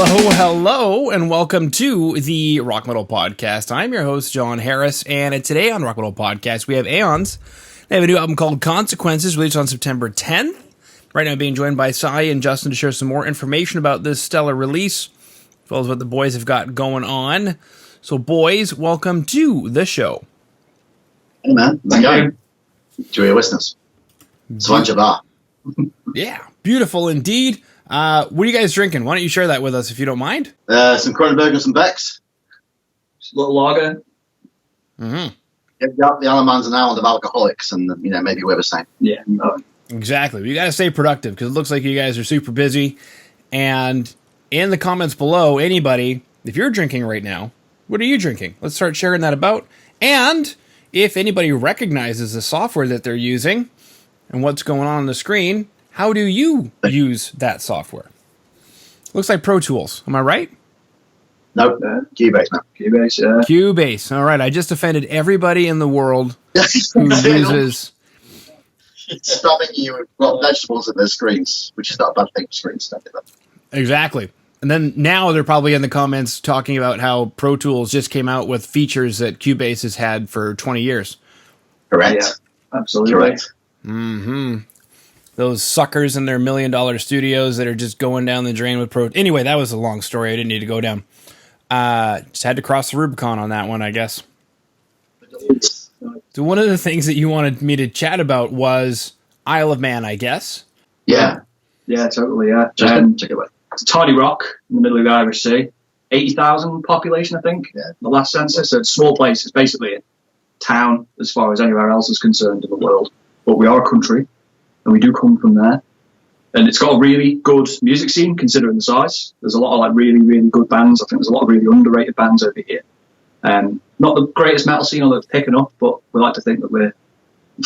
Hello, and welcome to the Rock Metal Podcast. I'm your host, John Harris, and today on Rock Metal Podcast, we have AEONS. They have a new album called Consequences, released on September 10th. Right now, I'm being joined by Cy and Justin to share some more information about this stellar release, as well as what the boys have got going on. So, boys, welcome to the show. Hey, man. Thank you. Enjoy your listeners. Svanjaba. Yeah, beautiful indeed. What are you guys drinking? Why don't you share that with us if you don't mind? Some Kronenberg and some Becks. Just a little lager. Mm-hmm. The Allemans are now on the alcoholics, and maybe we're the same. Yeah. Exactly. You got to stay productive because it looks like you guys are super busy. And in the comments below, anybody, if you're drinking right now, what are you drinking? Let's start sharing that about. And if anybody recognizes the software that they're using and what's going on the screen, how do you use that software? Looks like Pro Tools. Am I right? Nope. Cubase, man. Cubase, yeah. Cubase. All right. I just offended everybody in the world who uses... It's stopping you with vegetables at their screens, which is not a bad thing for screens. Exactly. And then now they're probably in the comments talking about how Pro Tools just came out with features that Cubase has had for 20 years. Correct. Yeah, absolutely. Correct. Mm-hmm. Those suckers in their $1 million studios that are just going down the drain with Pro. Anyway, that was a long story. I didn't need to go down. Just had to cross the Rubicon on that one, I guess. So one of the things that you wanted me to chat about was Isle of Man, I guess. Yeah. Yeah, totally, yeah. Check it out. It's a tiny rock in the middle of the Irish Sea. 80,000 population, I think, the last census. So it's a small place. It's basically a town as far as anywhere else is concerned in the world. But we are a country, and we do come from there. And it's got a really good music scene, considering the size. There's a lot of really, really good bands. I think there's a lot of really underrated bands over here. Not the greatest metal scene, although it's picking up, but we like to think that we're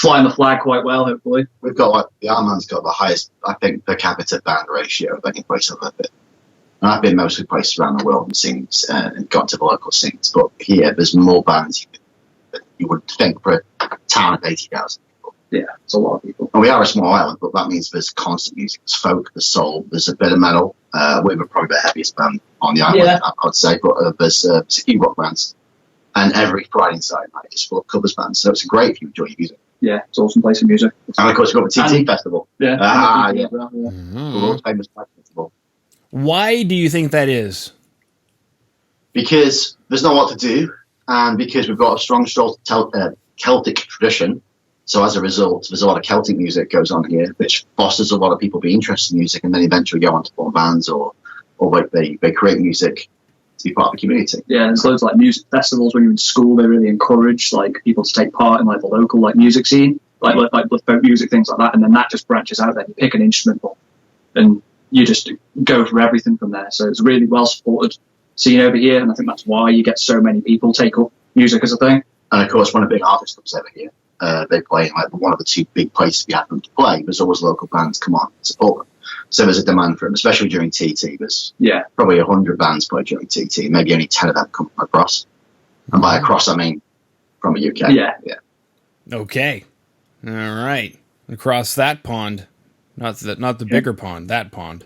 flying the flag quite well, hopefully. We've got, the Allemans got the highest, I think, per capita band ratio of any place I've ever been. And I've been mostly places around the world and scenes, and gone to the local scenes. But here, there's more bands than you would think for a town of 80,000 people. Yeah, it's a lot of people. And we are a small island, but that means there's constant music. There's folk, there's soul, there's a bit of metal. We're probably the heaviest band on the island, I'd say. But there's a few rock bands. And every Friday and Saturday night is full of covers bands. So it's great if you enjoy your music. Yeah, it's an awesome place of music. And of course, we've got the TT Festival. Yeah. Yeah. Mm-hmm. The world's famous festival. Why do you think that is? Because there's not a lot to do, and because we've got a strong Celtic tradition. So as a result, there's a lot of Celtic music goes on here, which fosters a lot of people being interested in music, and then eventually go on to form bands or they create music to be part of the community. Yeah, there's loads of music festivals when you're in school. They really encourage people to take part in the local music scene, like folk music, things like that, and then that just branches out. Then you pick an instrument and you just go for everything from there. So it's a really well supported scene over here, and I think that's why you get so many people take up music as a thing. And of course, when a big artist comes over here, they play in one of the two big places we have them to play. There's always local bands come on and support them. So there's a demand for them, especially during TT. There's probably 100 bands play during TT. Maybe only 10 of them come across. And by across, I mean from the UK. Yeah. Okay. All right. Across that pond. Not the bigger pond, that pond.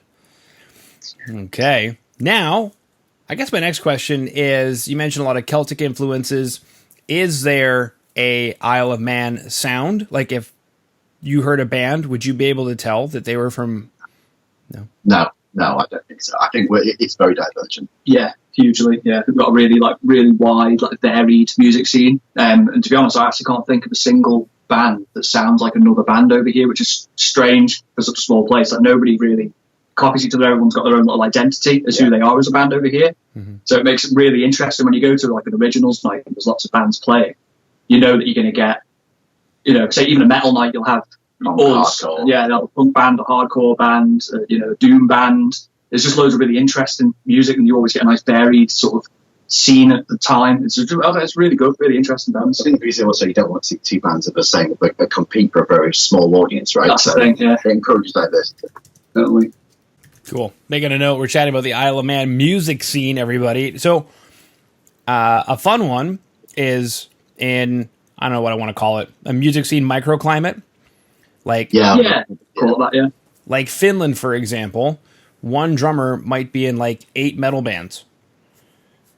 Okay. Now, I guess my next question is, you mentioned a lot of Celtic influences. Is there a Isle of Man sound? Like, if you heard a band, would you be able to tell that they were from... No, I don't think so. I think it's very divergent. Yeah, hugely. Yeah, we've got a really really wide, varied music scene. And to be honest, I actually can't think of a single band that sounds like another band over here, which is strange for such a small place. Nobody really copies each other. Everyone's got their own little identity as who they are as a band over here. Mm-hmm. So it makes it really interesting when you go to an originals night and there's lots of bands playing. You know that you're going to get, say even a metal night, you'll have us, a punk band, a hardcore band, a doom band. There's just loads of really interesting music, and you always get a nice varied sort of scene at the time. It's really good, really interesting bands. I think also you don't want to see two bands of the same that compete for a very small audience, right? That's the thing, yeah. It encourages diversity. Totally. Cool. Making a note, we're chatting about the Isle of Man music scene, everybody. So, a fun one is in, I don't know what I want to call it, a music scene microclimate. Like Call it that, yeah. Like Finland, for example, one drummer might be in like 8 metal bands.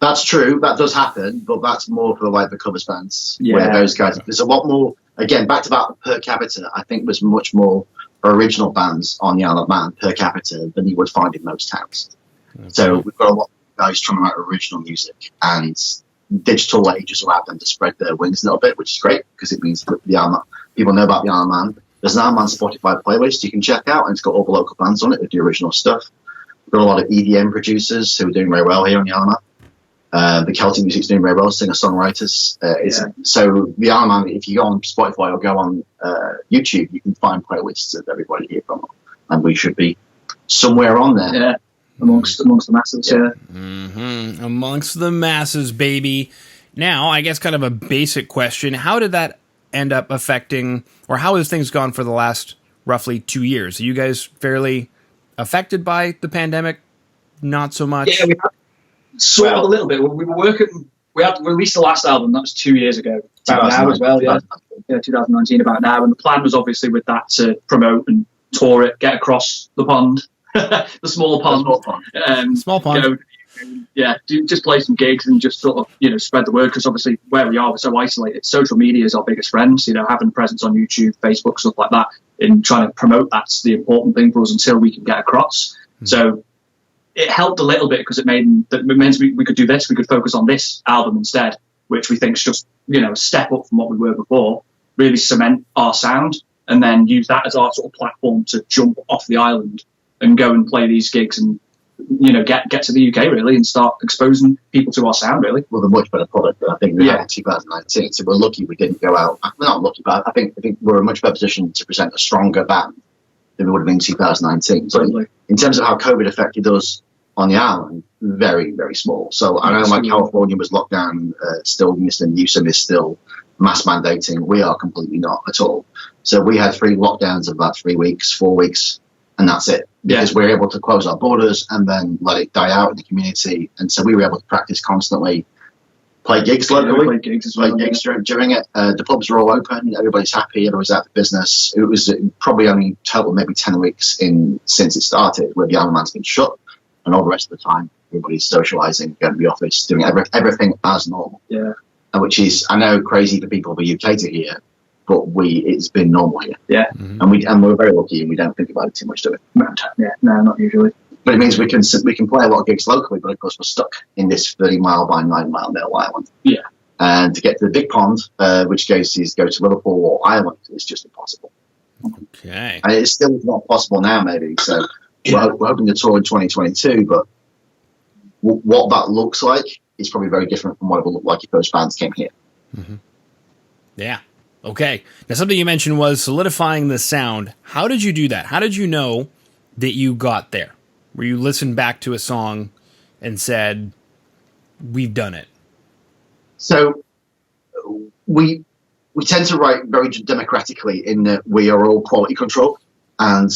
That's true. That does happen, but that's more for like the covers bands where those guys. There's a lot more. Again, back to that per capita. I think there's much more original bands on the Isle of Man per capita than you would find in most towns. Okay. So we've got a lot of guys trying to write original music, and digital age has allowed them to spread their wings a little bit, which is great because it means that the Isle of Man, people know about the Isle of Man. There's an Isle of Man Spotify playlist you can check out, and it's got all the local bands on it with the original stuff. We've got a lot of EDM producers who are doing very well here on the Isle of Man. The Celtic music's doing very well, singer-songwriters. So the Isle of Man, if you go on Spotify or go on YouTube, you can find playlists of everybody here from, and we should be somewhere on there. Yeah, amongst the masses. Yeah, amongst the masses, baby. Now, I guess kind of a basic question: how did that end up affecting, or how has things gone for the last roughly 2 years? Are you guys fairly affected by the pandemic? Not so much. Yeah, we have. Sort of a little bit. We were working. We had released the last album. That was 2 years ago. About now as well. Yeah, 2019. About now. And the plan was obviously with that to promote and tour it, get across the pond, the small pond, small pond. Just play some gigs and just sort of spread the word. Because obviously where we are, we're so isolated. Social media is our biggest friend. Having a presence on YouTube, Facebook, stuff like that, and trying to promote that's the important thing for us until we can get across. Mm-hmm. So. It helped a little bit because it meant we could do this. We could focus on this album instead, which we think is just a step up from what we were before. Really cement our sound, and then use that as our sort of platform to jump off the island and go and play these gigs and get to the UK really and start exposing people to our sound really. Well, a much better product than I think we had in 2019. So we're lucky we didn't go out. We're not lucky, but I think we're in a much better position to present a stronger band than we would have been in 2019. So in terms of how COVID affected us on the island, very, very small. So I know like California was locked down, still Mr. Newsom is still mass mandating. We are completely not at all. So we had 3 lockdowns of about 3 weeks, 4 weeks, and that's it. Because we're able to close our borders and then let it die out in the community. And so we were able to practice constantly, play gigs locally, play gigs as well. During it. The pubs were all open, everybody's happy, everybody's out of business. It was probably only total maybe 10 weeks since it started where the Isle of Man's been shut. And all the rest of the time, everybody's socialising, going to the office, doing everything as normal. Yeah. Which is, I know, crazy for people in the UK to hear, but it's been normal here. Yeah. Mm-hmm. And we're very lucky, and we don't think about it too much, do we? Yeah, no, not usually. But it means we can play a lot of gigs locally, but of course we're stuck in this 30-mile by 9-mile middle island. Yeah. And to get to the big pond, which go to Liverpool or Ireland, is just impossible. Okay. And it's still not possible now, maybe. So. We're hoping to tour in 2022, but what that looks like is probably very different from what it would look like if those bands came here. Mm-hmm. Yeah. Okay. Now, something you mentioned was solidifying the sound. How did you do that? How did you know that you got there? Where you listened back to a song and said, we've done it? So we tend to write very democratically in that we are all quality control. And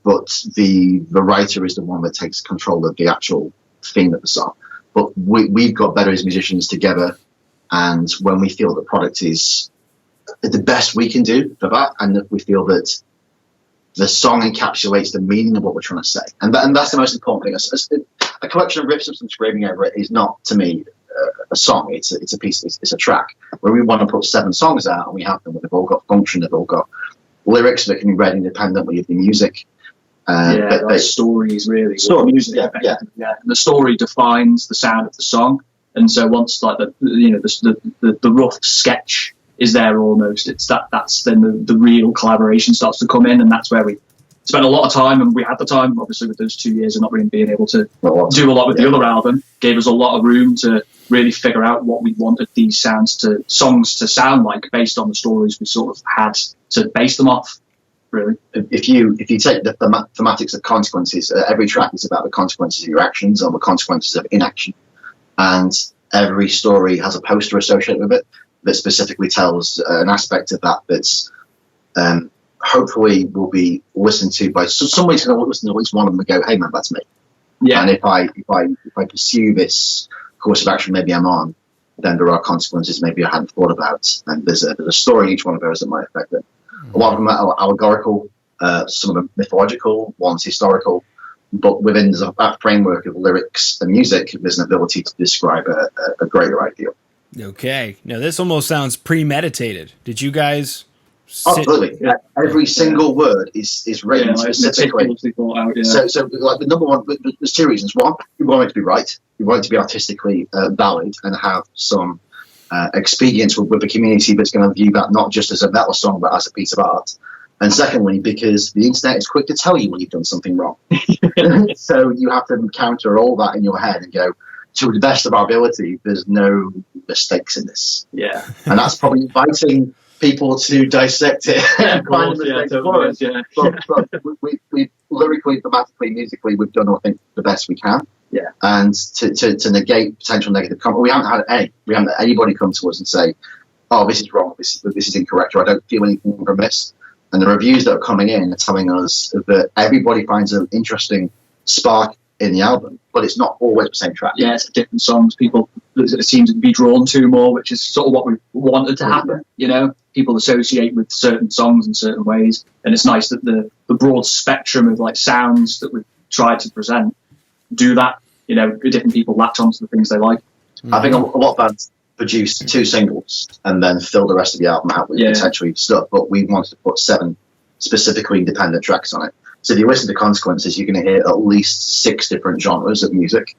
but the writer is the one that takes control of the actual theme of the song. But we've got better as musicians together, and when we feel the product is the best we can do for that, and that we feel that the song encapsulates the meaning of what we're trying to say, and that's the most important thing. A collection of riffs and some screaming over it is not, to me, a song. It's a piece. It's a track. Where we want to put 7 songs out, and we have them. They've all got function. They've all got lyrics that can be read independently of the music. Stories really. Music, yeah. And the story defines the sound of the song, and so once like the rough sketch is there almost, that's then the real collaboration starts to come in, and that's where we spent a lot of time, and we had the time obviously with those 2 years of not really being able to do a lot with the other album, gave us a lot of room to really figure out what we wanted these songs to sound like based on the stories we sort of had to base them off. Really, if you take the thematics of consequences, every track is about the consequences of your actions or the consequences of inaction, and every story has a poster associated with it that specifically tells an aspect of that that's hopefully will be listened to by somebody's going to listen to at least one of them and go, "Hey man, that's me." Yeah. And if I pursue this course of action, maybe I'm on, then there are consequences maybe I hadn't thought about, and there's a story in each one of those that might affect it. A lot of them are allegorical, some of them mythological, one's historical, but within that framework of lyrics and music, there's an ability to describe a greater ideal. Okay. Now, this almost sounds premeditated. Did you guys Absolutely. Yeah. Every single word is written specifically. Thought out, yeah. So, like the number one, there's two reasons. One, you want it to be right. You want it to be artistically valid and have some expedience with the community that's going to view that not just as a metal song, but as a piece of art. And secondly, because the internet is quick to tell you when you've done something wrong. So you have to counter all that in your head and go, to the best of our ability, there's no mistakes in this. Yeah. And that's probably inviting people to dissect it and find mistakes for us. Yeah. But we lyrically, thematically, musically, we've done, I think, the best we can. Yeah. And to negate potential negative comment, we haven't had anybody come to us and say, oh, this is wrong, this is incorrect, or I don't feel anything from this. And the reviews that are coming in are telling us that everybody finds an interesting spark in the album, but it's not always the same track. Yeah, it's different songs people seem to be drawn to more, which is sort of what we wanted to happen. You know, people associate with certain songs in certain ways, and it's nice that the broad spectrum of like sounds that we've tried to present do that. You know, different people latch onto the things they like. I think a lot of bands produce 2 singles and then fill the rest of the album out with potentially stuff, but we wanted to put 7 specifically independent tracks on it. So if you listen to Consequences, you're going to hear at least 6 different genres of music.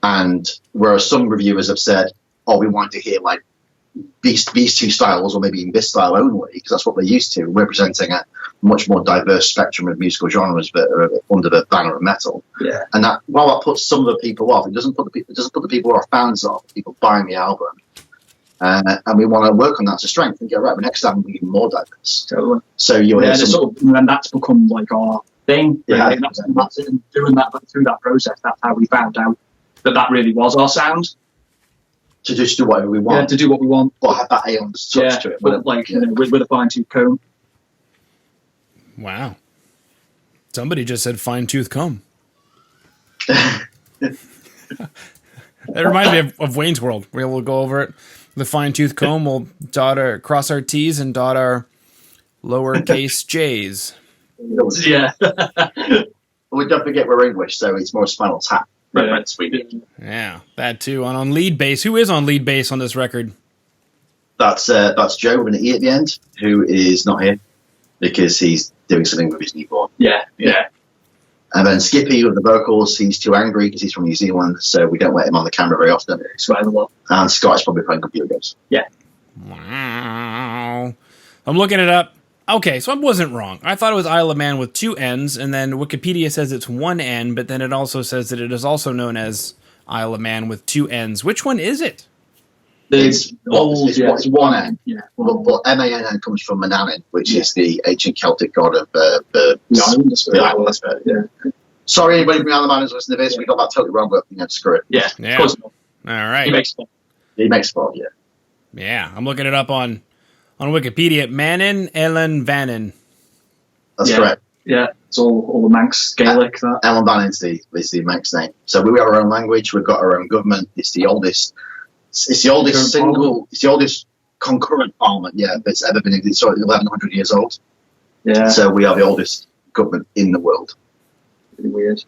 And whereas some reviewers have said, oh, we want to hear like these 2 styles, or maybe in this style only, because that's what they're used to. We're presenting a much more diverse spectrum of musical genres that are under the banner of metal. Yeah. And that, while that puts some of the people off, it doesn't put the people who are fans off, people buying the album. And we want to work on that to strength and go, right, the next album will be even more diverse. Totally. So you'll hear and that's become like our thing. Yeah. Really. That's it. And doing that through that process, that's how we found out that really was our sound. To just do whatever we want. Yeah, to do what we want. Or have that AEONS touch to it. With a fine-tooth comb. Wow. Somebody just said fine-tooth comb. That reminds me of Wayne's World, where we'll go over it. The fine-tooth comb will cross our T's and dot our lowercase J's. Yeah. We don't forget we're English, so it's more Spinal Tap reference we did. Yeah, that too. And on lead bass, who is on lead bass on this record? That's Joe with an E at the end, who is not here because he's doing something with his newborn. Yeah. And then Skippy with the vocals, he's too angry because he's from New Zealand, so we don't let him on the camera very often. And Scott is probably playing computer games. Yeah. Wow. I'm looking it up. Okay, so I wasn't wrong. I thought it was Isle of Man with 2 N's, and then Wikipedia says it's 1 N, but then it also says that it is also known as Isle of Man with 2 N's. Which one is it? It's 1 N. Yeah. But M-A-N-N comes from Manannan, which is the ancient Celtic god of the island. Yeah. Sorry, anybody from the Isle of Man who's listening to this, we got that totally wrong, but screw it. Yeah. Of course not. All right. He makes fun, yeah. Yeah, I'm looking it up on Wikipedia. Manon Ellen Vannon. That's correct. Yeah, it's all the Manx Gaelic. Ellen Vannon is the Manx name. So we have our own language. We've got our own government. It's the oldest concurrent parliament. Yeah, that's ever been. It's 1,100 years old. Yeah. So we are the oldest government in the world. Pretty weird.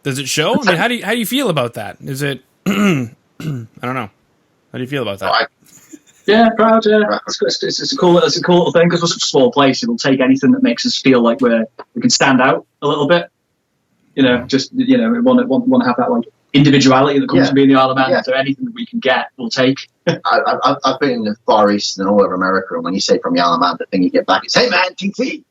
Does it show? I mean, how do you feel about that? Is it? I don't know. How do you feel about that? Yeah, proud. Yeah, it's a cool little thing because we're such a small place. It'll take anything that makes us feel like we can stand out a little bit. We want to have that like individuality that comes from being the Isle of Man. Yeah. So anything that we can get, we'll take. I've been in the Far East and all over America, and when you say from the Isle of Man, the thing you get back is, "Hey man, TT,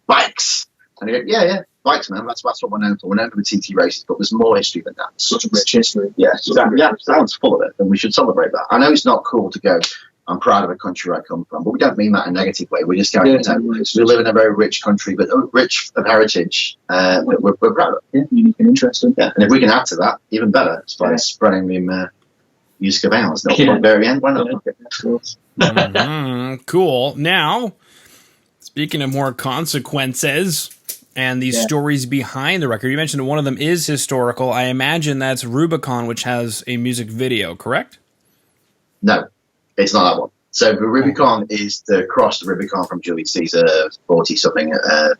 bikes," and you go, "Yeah, bikes, man. That's what we're known for. We're known for the TT races, but there's more history than that. Such a rich history. Yeah, exactly. Yeah, sounds full of it, and we should celebrate that. I know it's not cool to go, I'm proud of the country I come from, but we don't mean that in a negative way. We're just going, we live in a very rich country, but rich of heritage. We're proud of. Yeah, unique and interesting. Yeah, and if we can add to that, even better. It's by spreading the music of AEONS. At the very end, why not? Cool. Now, speaking of more consequences and these stories behind the record, you mentioned one of them is historical. I imagine that's Rubicon, which has a music video, correct? No, it's not that one. So the Rubicon is the Rubicon from Julius Caesar, 40-something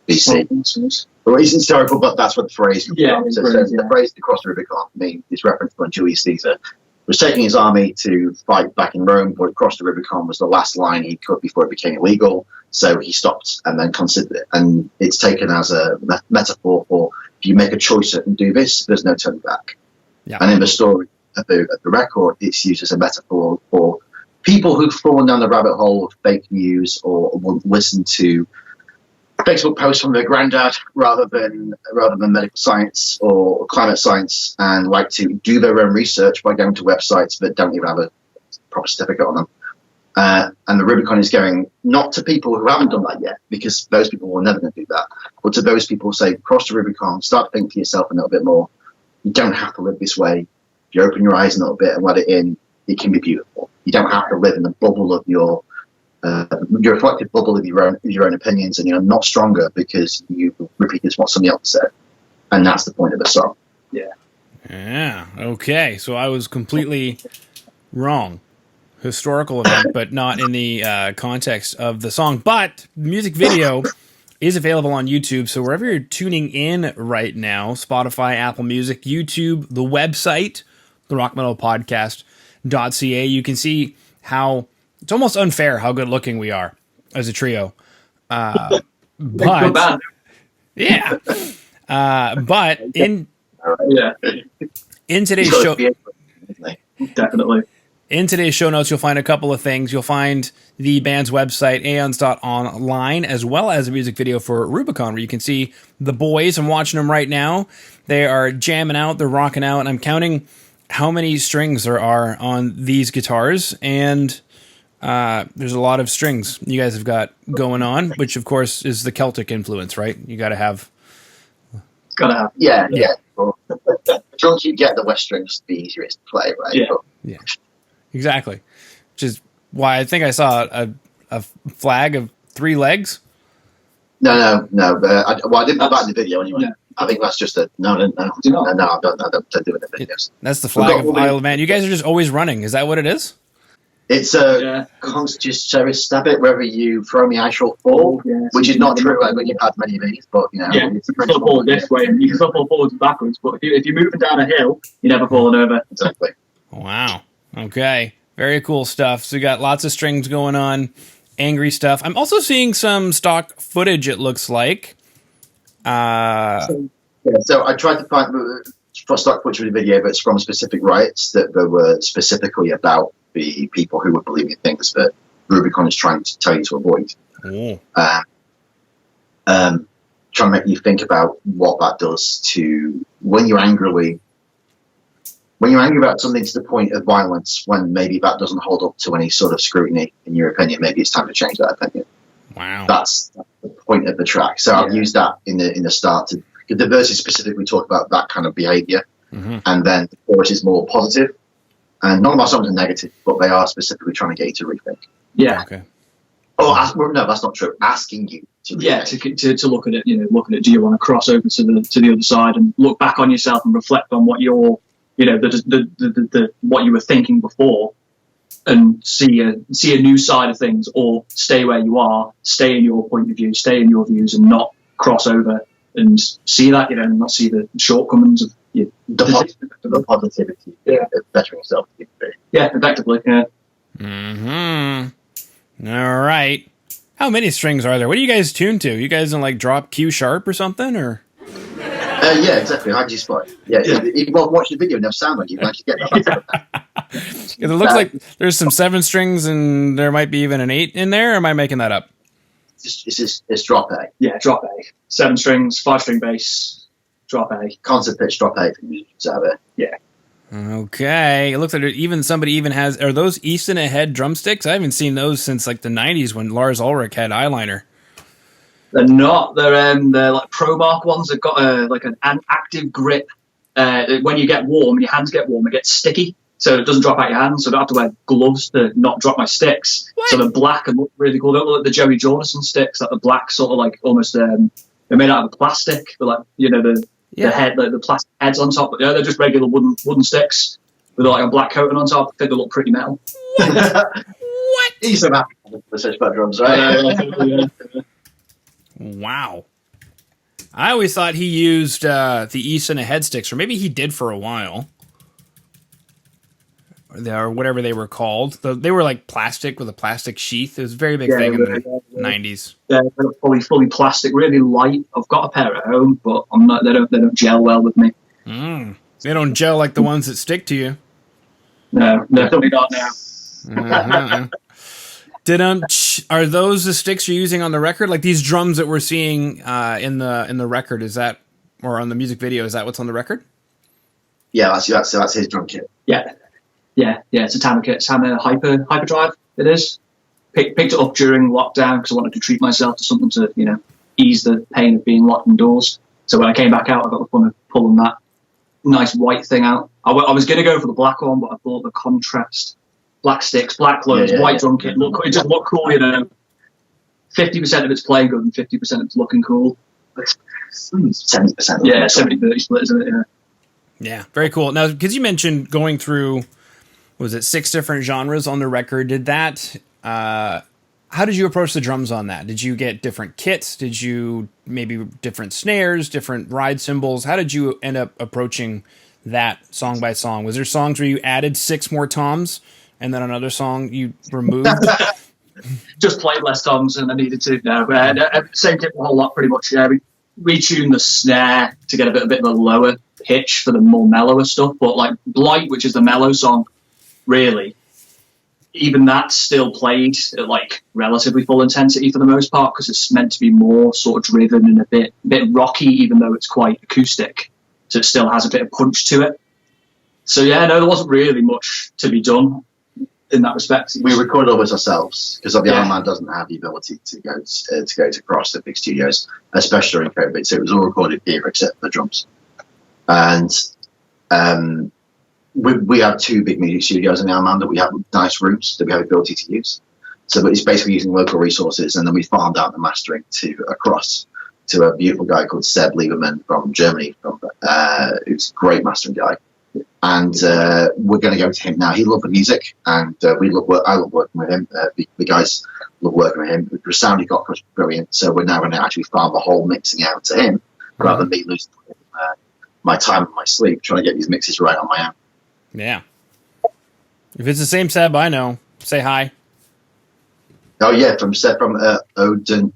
BC. Well, it's historical, but that's what the phrase comes from. So the phrase to cross the Rubicon is referenced when Julius Caesar was taking his army to fight back in Rome, but across the Rubicon was the last line he could before it became illegal. So he stopped and then considered it. And it's taken as a metaphor for, if you make a choice and do this, there's no turning back. Yeah. And in the story of the record, it's used as a metaphor for people who've fallen down the rabbit hole of fake news or will listen to Facebook posts from their granddad rather than medical science or climate science, and like to do their own research by going to websites that don't even have a proper certificate on them. And the Rubicon is going not to people who haven't done that yet, because those people were never going to do that, but to those people who say, cross the Rubicon, start thinking for yourself a little bit more. You don't have to live this way. If you open your eyes a little bit and let it in, it can be beautiful. You don't have to live in the bubble of your reflective bubble of your own opinions, and you're not stronger because you repeated what somebody else said. And that's the point of the song. Yeah. Okay. So I was completely wrong. Historical event, but not in the context of the song. But music video is available on YouTube. So wherever you're tuning in right now, Spotify, Apple Music, YouTube, the website, the rockmetalpodcast.ca, you can see how it's almost unfair how good looking we are as a trio. But yeah. But in today's show, definitely. In today's show notes, you'll find a couple of things. You'll find the band's website, aeons.online, as well as a music video for Rubicon, where you can see the boys. I'm watching them right now. They are jamming out. They're rocking out. And I'm counting how many strings there are on these guitars. And there's a lot of strings you guys have got going on, which, of course, is the Celtic influence, right? You got to have... Yeah. Well, the drums you get, the West strings, the easiest to play, right? Yeah. Exactly. Which is why I think I saw a flag of 3 legs. No. I didn't put that in the video anyway. Yeah. I think that's just no. I don't do it in the videos. That's the flag of Isle of Man. You guys are just always running. Is that what it is? It's a constant service stab it wherever you throw me, I shall fall, which is not true. I think you've had many of these, but you can still fall this way, and you can still fall forwards and backwards. But if you're moving down a hill, you're never falling over. Exactly. Wow. Okay. Very cool stuff. So we got lots of strings going on, angry stuff. I'm also seeing some stock footage, it looks like. So I tried to find stock footage of the video, but it's from specific riots that were specifically about the people who were believing things that Rubicon is trying to tell you to avoid. Trying to make you think about what that does to when you're angry about something to the point of violence, when maybe that doesn't hold up to any sort of scrutiny, in your opinion, maybe it's time to change that opinion. Wow. That's the point of the track. So I've used that in the start. The verses specifically talk about that kind of behavior, and then the chorus is more positive. And none of my songs are negative, but they are specifically trying to get you to rethink. Yeah. Okay. No, that's not true. Asking you to rethink. to look at it. Look at it. Do you want to cross over to the other side and look back on yourself and reflect on what you're, what you were thinking before, and see a new side of things, or stay where you are, stay in your point of view, stay in your views, and not cross over and see that, and not see the shortcomings of the positivity of bettering yourself. Yeah, effectively. Yeah. All right. How many strings are there? What are you guys tuned to? You guys in like drop Q sharp or something, or? Yeah, exactly. How do you spot it? Yeah. Well, watch the video and they'll sound like you can actually get that. It looks like there's some 7 strings and there might be even an 8 in there, or am I making that up? It's drop A. Yeah, drop A. 7 strings, 5-string bass, drop A. Concert pitch, drop A for musicians out there. Yeah. Okay. It looks like somebody even has, are those Easton Ahead drumsticks? I haven't seen those since like the 90s when Lars Ulrich had eyeliner. They're not. They're like ProMark ones. They've got like an active grip. When you get warm, your hands get warm, it gets sticky, so it doesn't drop out your hands. So I don't have to wear gloves to not drop my sticks. What? So they're black and look really cool. They don't look like the Joey Jordison sticks, like the black sort of like almost. They're made out of plastic, but like the head, like the plastic heads on top. But yeah, they're just regular wooden sticks with like a black coating on top. I think they look pretty metal. What? He's so happy with such bad drums, right? Wow. I always thought he used the Easton head sticks, or maybe he did for a while. Or whatever they were called. They were like plastic with a plastic sheath. It was a very big thing in the 90s. Yeah, they're fully plastic, really light. I've got a pair at home, but I'm not. They don't gel well with me. They don't gel like the ones that stick to you. No, definitely not now. Are those the sticks you're using on the record? Like these drums that we're seeing in the record, is that, or on the music video, is that what's on the record? Yeah, that's his drum kit. Yeah. It's a Tammer kit. It's Hammer Hyperdrive. It is. Picked it up during lockdown because I wanted to treat myself to something to ease the pain of being locked indoors. So when I came back out, I got the fun of pulling that nice white thing out. I was going to go for the black one, but I thought the contrast, black sticks, black clothes, white drum kit, it just looked cool, 50% of it's playing good and 50% of it's looking cool. 70%. Yeah, 70-30 split, isn't it? Yeah, very cool. Now, because you mentioned going through, was it 6 different genres on the record? Did that, how did you approach the drums on that? Did you get different kits? Did you maybe different snares, different ride cymbals? How did you end up approaching that song by song? Was there songs where you added 6 more toms and then another song you removed? Just played less toms and I needed to. No, same kit a whole lot pretty much. Yeah, we retuned the snare to get a bit of a lower pitch for the more mellower stuff. But like Blight, which is the mellow song, really, even that's still played at like relatively full intensity for the most part because it's meant to be more sort of driven and a bit rocky, even though it's quite acoustic. So it still has a bit of punch to it. So yeah, no, there wasn't really much to be done in that respect. We recorded all this ourselves because the Iron Man doesn't have the ability to go to across the big studios, especially during COVID. So it was all recorded here except for the drums. And we have 2 big music studios in Iron Man that we have nice rooms that we have the ability to use. So it's basically using local resources, and then we farmed out the mastering across to a beautiful guy called Seb Lieberman from Germany, who's a great mastering guy. And we're going to go to him now. He loves the music, and I love working with him. The guys love working with him. The sound he got was brilliant, so we're now going to actually farm the whole mixing out to him, rather than me losing my time and my sleep trying to get these mixes right on my own. Yeah. If it's the same Seb I know, say hi. Oh yeah, from Seb from Odin.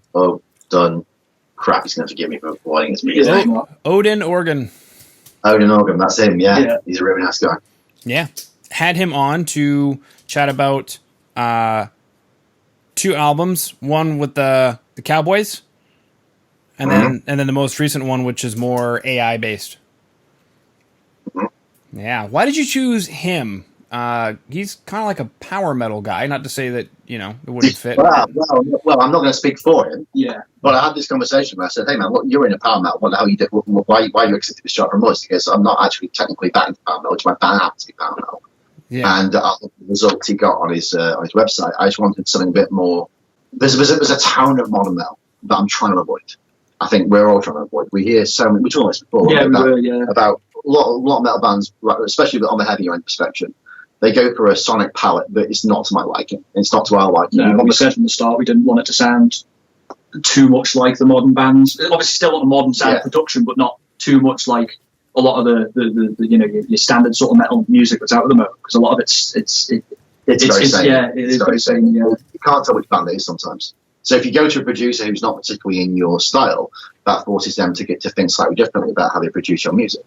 Crap, he's going to forgive me for avoiding his name. Odin Organ. Odin Organ, that's him, yeah. He's a really nice guy. Yeah. Had him on to chat about 2 albums, one with the Cowboys, and then the most recent one, which is more AI based. Mm-hmm. Yeah. Why did you choose him? He's kind of like a power metal guy. Not to say that it wouldn't fit. Well, I'm not going to speak for him. Yeah. But I had this conversation where I said, "Hey man, you're in a power metal. What the hell you did? Why you accepted this job from us?" Because I'm not actually technically that into power metal, which my band happens to be power metal. Yeah. And the results he got on his website, I just wanted something a bit more. There's a tone of modern metal that I'm trying to avoid. I think we're all trying to avoid. We hear so many. We talked about this before. About a lot of metal bands, especially on the heavier end spectrum. They go for a sonic palette that is not to my liking. It's not to our liking. No, we said from the start we didn't want it to sound too much like the modern bands. Obviously, still a modern sound production, but not too much like a lot of the your standard sort of metal music that's out at the moment. Because a lot of it's very same. Yeah, it is very same. Yeah. You can't tell which band it is sometimes. So if you go to a producer who's not particularly in your style, that forces them to think slightly differently about how they produce your music.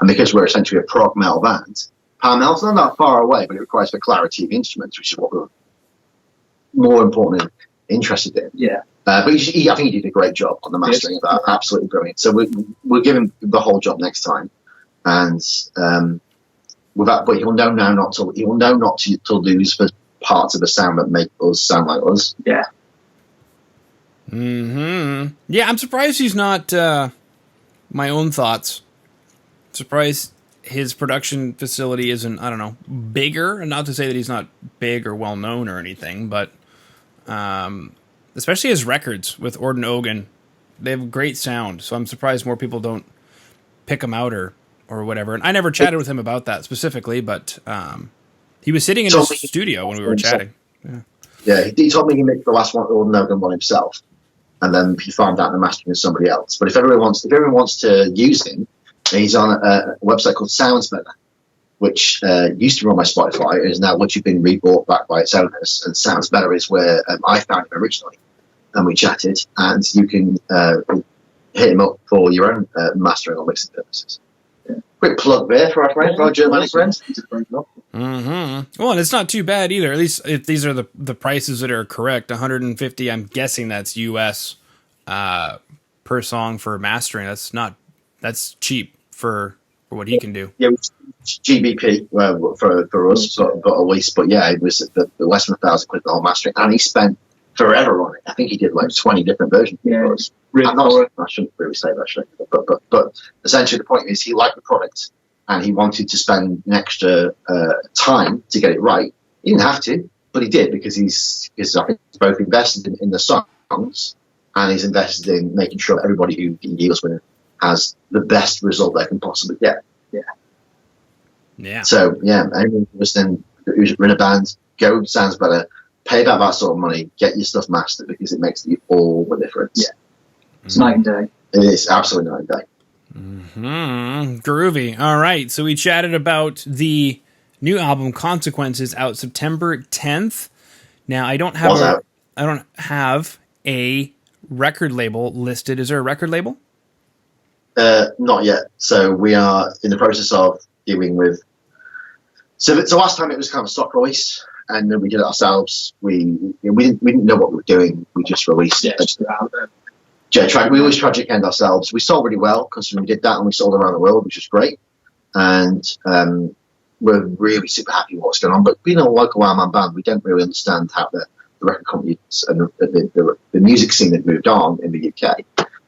And because we're essentially a prog metal band. Power metal's not that far away, but it requires the clarity of instruments, which is what we're more importantly interested in. Yeah. But I think he did a great job on the mastering of that. Absolutely brilliant. So we'll give him the whole job next time, and with that, but he'll know now not to. He will know not to lose the parts of the sound that make us sound like us. Yeah. Yeah, I'm surprised he's not. My own thoughts. Surprised his production facility isn't, I don't know, bigger. And not to say that he's not big or well known or anything, but especially his records with Odin Ogan, they have great sound. So I'm surprised more people don't pick him out or whatever. And I never chatted with him about that specifically, but he was sitting in his studio when we were chatting. Yeah. Yeah, he told me he mixed the last one, or no, one himself, and then he found out the mastering is somebody else. But if everyone wants to use him, he's on a website called Sounds Better, which used to be on my Spotify, is now once you've been rebought back by its owners. And Sounds Better is where I found him originally, and we chatted, and you can hit him up for your own mastering or mixing purposes. Yeah. Quick plug there for our friend, for our Germanic friends. Well, and it's not too bad either. At least if these are the prices that are correct, 150. I'm guessing that's US per song for mastering. That's cheap for what he can do. Yeah, GBP for us, but at least. But yeah, it was the less than £1,000 the whole mastering, and he spent forever on it. I think he did like 20 different versions. Yeah, really I shouldn't really say that, actually. But essentially the point is he liked the product and he wanted to spend an extra time to get it right. He didn't have to, but he did because I think he's both invested in the songs and he's invested in making sure that everybody who he deals with has the best result they can possibly get. Yeah. So yeah, anyone who's in a band, go Sounds Better. Pay that sort of money, get your stuff mastered because it makes all the difference. Yeah, it's night and day. It is absolutely night and day. Groovy. All right, so we chatted about the new album Consequences out September 10th. Now I don't have a record label listed. Is there a record label? Not yet. So we are in the process of dealing with. So last time it was kind of a stock release. And then we did it ourselves. We didn't know what we were doing. We just released it. We always Tragic End ourselves. We sold really well because we did that and we sold around the world, which was great. And we're really super happy with what's going on. But being a local one-man band, we don't really understand how the record companies and the music scene had moved on in the UK.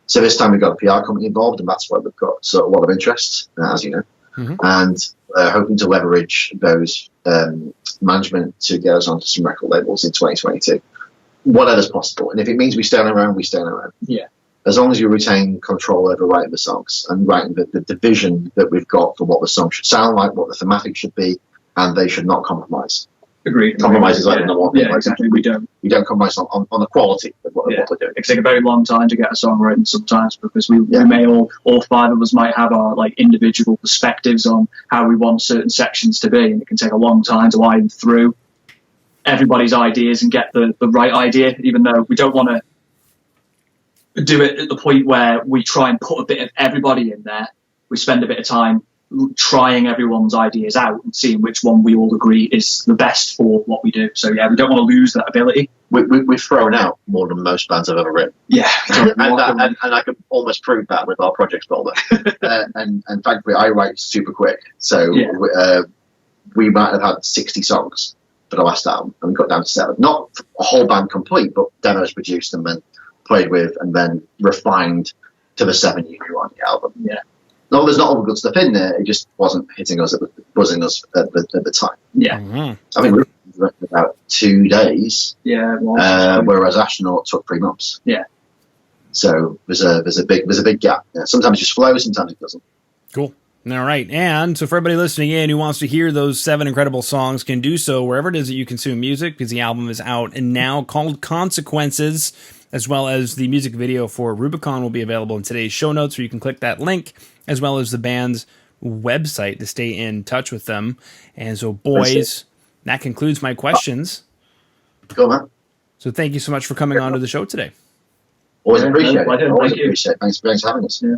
So this time we got a PR company involved, and that's why we've got a lot of interest, as you know. Mm-hmm. And hoping to leverage those management to get us onto some record labels in 2022. Whatever's possible. And if it means we stay on our own, we stay on our own. Yeah. As long as you retain control over writing the songs and writing the vision that we've got for what the song should sound like, what the thematic should be, and they should not compromise. Agreed. Compromise is like the one thing. Yeah, exactly. We don't compromise on the quality of what we're doing. It can take a very long time to get a song written sometimes because we may all five of us might have our like individual perspectives on how we want certain sections to be, and it can take a long time to iron through everybody's ideas and get the right idea, even though we don't want to do it at the point where we try and put a bit of everybody in there. We spend a bit of time trying everyone's ideas out and seeing which one we all agree is the best for what we do. So yeah, we don't want to lose that ability. We've thrown out more than most bands I've ever written. Yeah, and I could almost prove that with our projects folder. and thankfully, I write super quick, so we might have had 60 songs for the last album, and we got down to 7. Not a whole band complete, but demos produced and then played with, and then refined to the 7 you do on the album. Yeah. No, there's not all the good stuff in there. It just wasn't hitting us, buzzing us at the time. Yeah. I mean, we wrote about 2 days. Yeah. Whereas Astronaut took 3 months. Yeah. So there's a big gap. Yeah, sometimes it just flows, sometimes it doesn't. Cool. All right. And so for everybody listening in who wants to hear those 7 incredible songs can do so wherever it is that you consume music, because the album is out and now called Consequences, as well as the music video for Rubicon will be available in today's show notes, where you can click that link, as well as the band's website to stay in touch with them. And so, boys, that concludes my questions. Cool, man. So thank you so much for coming on to the show today. Always appreciate it. Always appreciate it. Thanks for having us. Yeah.